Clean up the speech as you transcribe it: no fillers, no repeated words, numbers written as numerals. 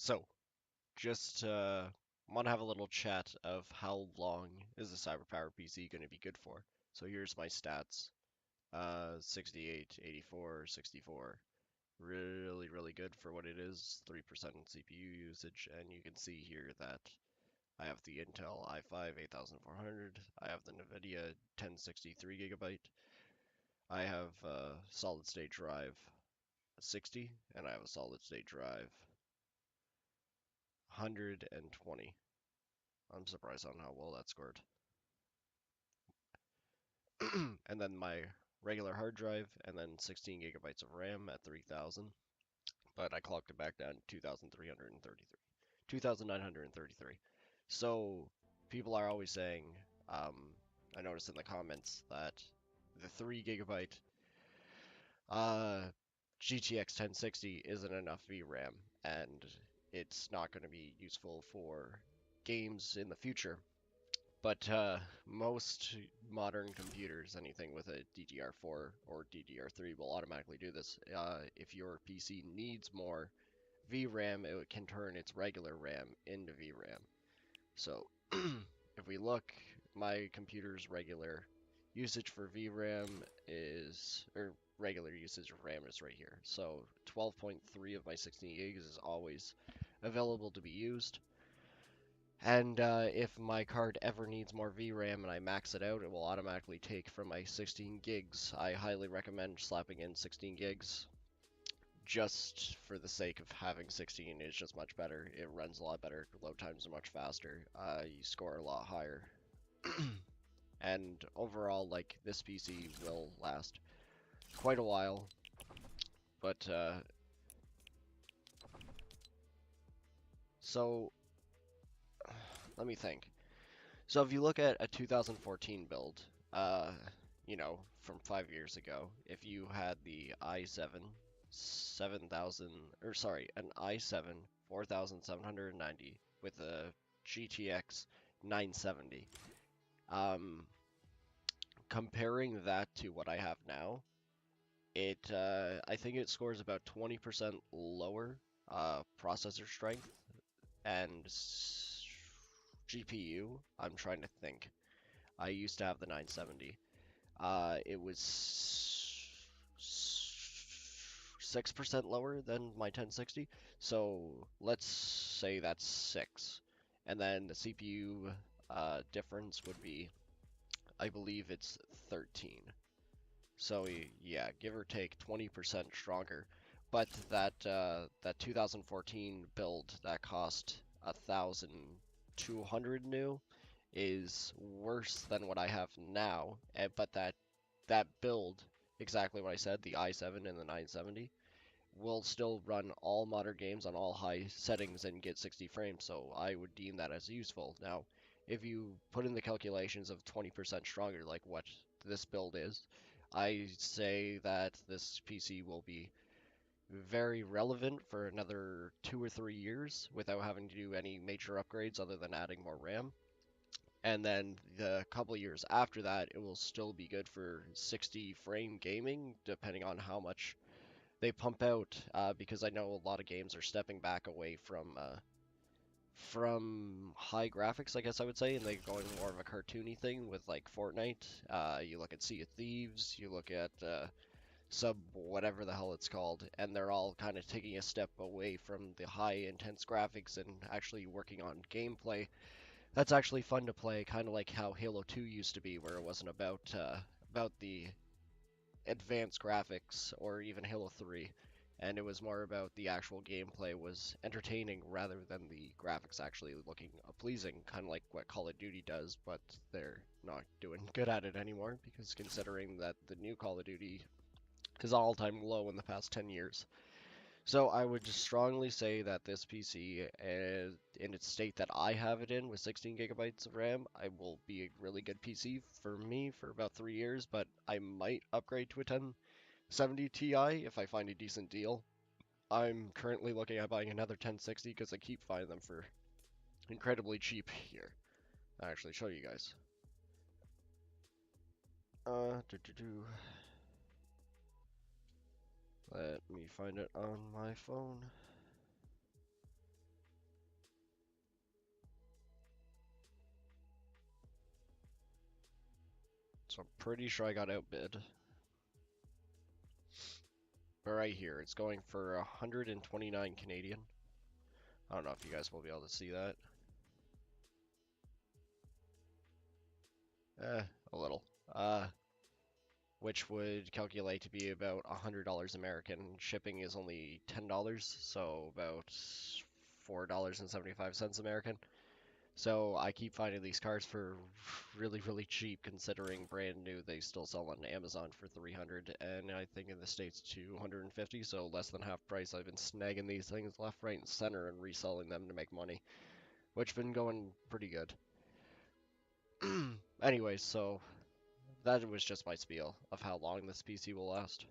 So, just want to have a little chat of how long is the cyberpowerpc going to be good for. So here's my stats. 68, 84, 64. Really, really good for what it is. 3% CPU usage, and you can see here that I have the Intel i5 8400. I have the NVIDIA 1063 gigabyte. I have a solid state drive 60, and I have a solid state drive 120. I'm surprised on how well that scored. And then my regular hard drive, and then 16 gigabytes of RAM at 3000. But I clocked it back down to 2333, 2933. So people are always saying, I noticed in the comments that the 3 gigabyte uh, GTX 1060 isn't enough VRAM, and it's not going to be useful for games in the future. But most modern computers, anything with a DDR4 or DDR3 will automatically do this. If your PC needs more VRAM, it can turn its regular RAM into VRAM. So if we look, my computer's regular usage for VRAM is, or regular usage of RAM is right here. So 12.3 of my 16 gigs is always available to be used. And if my card ever needs more VRAM and I max it out, it will automatically take from my 16 gigs. I highly recommend slapping in 16 gigs just for the sake of having 16. It's just much better. It runs a lot better. Load times are much faster. You score a lot higher. And overall, like, this PC will last quite a while. But, so, let me think. So if you look at a 2014 build, you know, from 5 years ago, if you had the i7 7000, or sorry, an i7 4790 with a GTX 970, um, comparing that to what I have now, I think it scores about 20% lower processor strength and GPU. I'm trying to think. I used to have the 970. It was 6% lower than my 1060. So let's say that's 6. And then the CPU difference would be, I believe it's 13. So yeah, give or take 20% stronger. But that 2014 build that cost 1,200 new is worse than what I have now. But that build, exactly what I said, the i7 and the 970, will still run all modern games on all high settings and get 60 frames, so I would deem that as useful. Now, if you put in the calculations of 20% stronger, like what this build is, I say that this PC will be very relevant for another 2 or 3 years without having to do any major upgrades other than adding more RAM. And then the couple years after that, it will still be good for 60 frame gaming, depending on how much they pump out, because I know a lot of games are stepping back away from high graphics, I guess I would say, and they're going more of a cartoony thing with like Fortnite. You look at Sea of Thieves, you look at Sub whatever the hell it's called, and they're all kind of taking a step away from the high intense graphics and actually working on gameplay. That's actually fun to play, kind of like how Halo 2 used to be, where it wasn't about the advanced graphics, or even Halo 3, and it was more about the actual gameplay was entertaining rather than the graphics actually looking pleasing, kind of like what Call of Duty does, but they're not doing good at it anymore, because considering that the new Call of Duty is all-time low in the past 10 years. So I would just strongly say that this PC, in its state that I have it in, with 16 gigabytes of RAM, I will be a really good PC for me for about 3 years, but I might upgrade to a 1070 Ti if I find a decent deal. I'm currently looking at buying another 1060 because I keep finding them for incredibly cheap here. I'll actually show you guys. Uh, doo -doo -doo. Let me find it on my phone. So I'm pretty sure I got outbid. But right here, it's going for 129 Canadian. I don't know if you guys will be able to see that. A little. Which would calculate to be about $100 American. Shipping is only $10, so about $4.75 American. So I keep finding these cars for really, really cheap, considering brand new. They still sell on Amazon for 300, and I think in the States 250, so less than half price. I've been snagging these things left, right, and center and reselling them to make money, which been going pretty good. Anyways, so that was just my spiel of how long this PC will last.